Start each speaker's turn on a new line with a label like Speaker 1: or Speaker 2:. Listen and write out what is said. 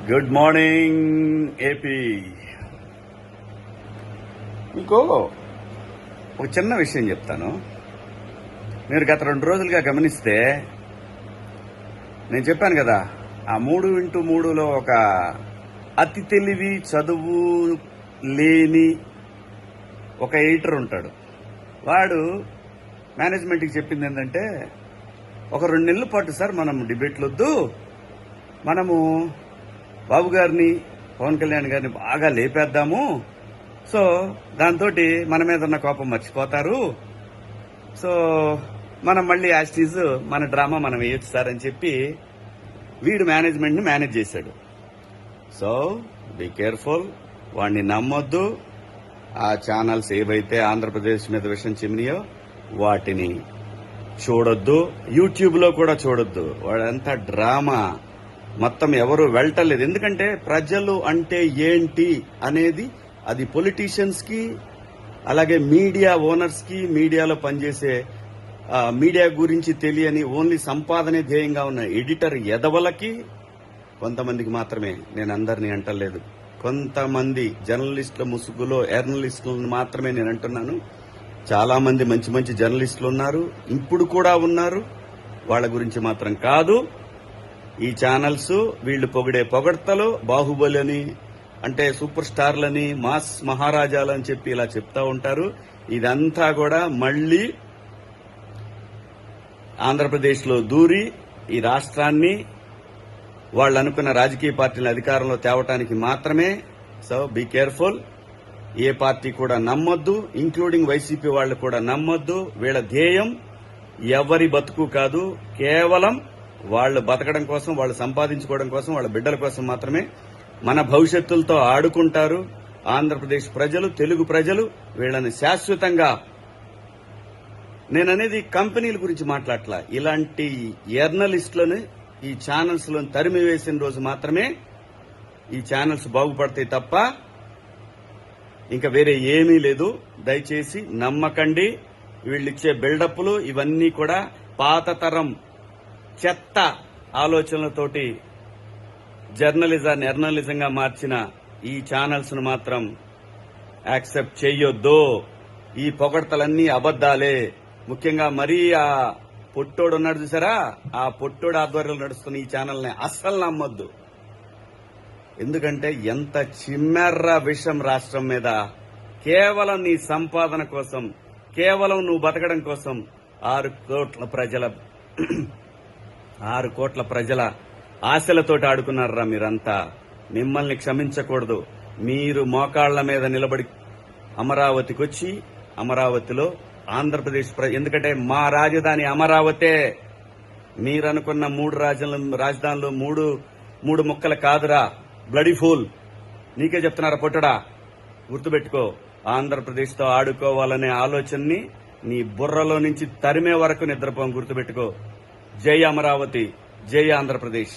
Speaker 1: Good morning AP. మీకు ఒక చిన్న విషయం చెప్తాను. మీరు గత 2 రోజులుగా గమనిస్తే నేను చెప్పాను కదా, ఆ 3x3లో ఒక అతి తెలివి చదువు లేని ఒక ఎడిటర్ ఉంటాడు. వాడు మేనేజ్మెంట్కి చెప్పింది ఏంటంటే, ఒక 2 నెలల పాటు సార్ మనం డిబేట్లు వద్దు, మనము బాబు గారిని పవన్ కళ్యాణ్ గారిని బాగా లేపేద్దాము, సో దాంతో మన మీద ఉన్న కోపం మర్చిపోతారు, సో మనం మళ్ళీ యాస్టీజ్ మన డ్రామా మనం వేయొచ్చు సార్ అని చెప్పి వీడు మేనేజ్మెంట్ ని మేనేజ్ చేశాడు. సో బీ కేర్ఫుల్, వాడిని నమ్మొద్దు. ఆ ఛానల్స్ ఏవైతే ఆంధ్రప్రదేశ్ మీద విషయం చిమ్మినాయో వాటిని చూడొద్దు, యూట్యూబ్ లో కూడా చూడొద్దు. వాడంతా డ్రామా, మొత్తం ఎవరు వెళ్ళటలేదు. ఎందుకంటే ప్రజలు అంటే ఏంటి అనేది అది పొలిటీషియన్స్ కి, అలాగే మీడియా ఓనర్స్ కి, మీడియాలో పనిచేసే మీడియా గురించి తెలియని ఓన్లీ సంపాదనే ధ్యేయంగా ఉన్న ఎడిటర్ ఎదవలకి కొంతమందికి మాత్రమే, నేను అందరినీ అంటలేదు, కొంతమంది జర్నలిస్టుల ముసుగులో ఎర్నలిస్టులను మాత్రమే నేను అంటున్నాను. చాలా మంది మంచి మంచి జర్నలిస్టులు ఉన్నారు, ఇప్పుడు కూడా ఉన్నారు, వాళ్ళ గురించి మాత్రం కాదు. ఈ ఛానల్స్ వీళ్లు పొగిడే పొగడ్తలు, బాహుబలి అని అంటే సూపర్ స్టార్లని, మాస్ మహారాజాలని చెప్పి ఇలా చెప్తా ఉంటారు. ఇదంతా కూడా మళ్లీ ఆంధ్రప్రదేశ్ లో దూరి ఈ రాష్ట్రాన్ని వాళ్ళు అనుకున్న రాజకీయ పార్టీల అధికారంలో తేవటానికి మాత్రమే. So be careful. ఏ పార్టీ కూడా నమ్మొద్దు, ఇంక్లూడింగ్ వైసీపీ వాళ్ళు కూడా నమ్మొద్దు. వీళ్ళ ధ్యేయం ఎవరి బతుకు కాదు, కేవలం వాళ్ళు బతకడం కోసం, వాళ్ళు సంపాదించుకోవడం కోసం, వాళ్ళ బిడ్డల కోసం మాత్రమే. మన భవిష్యత్తులతో ఆడుకుంటారు. ఆంధ్రప్రదేశ్ ప్రజలు, తెలుగు ప్రజలు వీళ్ళని శాశ్వతంగా, నేననేది కంపెనీల గురించి మాట్లాడట్లా, ఇలాంటి జర్నలిస్టులను ఈ ఛానల్స్ లో తరిమివేసిన రోజు మాత్రమే ఈ ఛానల్స్ బాగుపడతాయి తప్ప ఇంకా వేరే ఏమీ లేదు. దయచేసి నమ్మకండి. వీళ్ళిచ్చే బిల్డప్లు ఇవన్నీ కూడా పాత తరం చెత్త ఆలోచనలతోటి జర్నలిజాన్ని ఎర్నలిజంగా మార్చిన ఈ ఛానల్స్ ను మాత్రం యాక్సెప్ట్ చెయ్యొద్దు. ఈ పొగడ్తలన్నీ అబద్దాలే. ముఖ్యంగా మరీ ఆ పొట్టోడు ఉన్నాడు చూసారా, ఆ పొట్టోడు ఆధ్వర్యంలో నడుస్తున్న ఈ ఛానల్ ని అస్సలు నమ్మొద్దు. ఎందుకంటే ఎంత చిమ్మెర్ర విషం రాష్ట్రం మీద, కేవలం నీ సంపాదన కోసం, కేవలం నువ్వు బతకడం కోసం 6 కోట్ల ప్రజల ఆశలతోటి ఆడుకున్నారా మీరంతా. మిమ్మల్ని క్షమించకూడదు. మీరు మోకాళ్ల మీద నిలబడి అమరావతికి వచ్చి, అమరావతిలో ఆంధ్రప్రదేశ్ ఎందుకంటే మా రాజధాని అమరావతే. మీరనుకున్న 3 రాజధానులు 3 ముక్కలు కాదురా, బ్లడీ ఫూల్. నీకే చెప్తున్నారా పొట్టడా, గుర్తుపెట్టుకో. ఆంధ్రప్రదేశ్ తో ఆడుకోవాలనే ఆలోచనని నీ బుర్రలో నుంచి తరిమే వరకు నిద్రపోం, గుర్తుపెట్టుకో. జై అమరావతి, జై ఆంధ్రప్రదేశ్.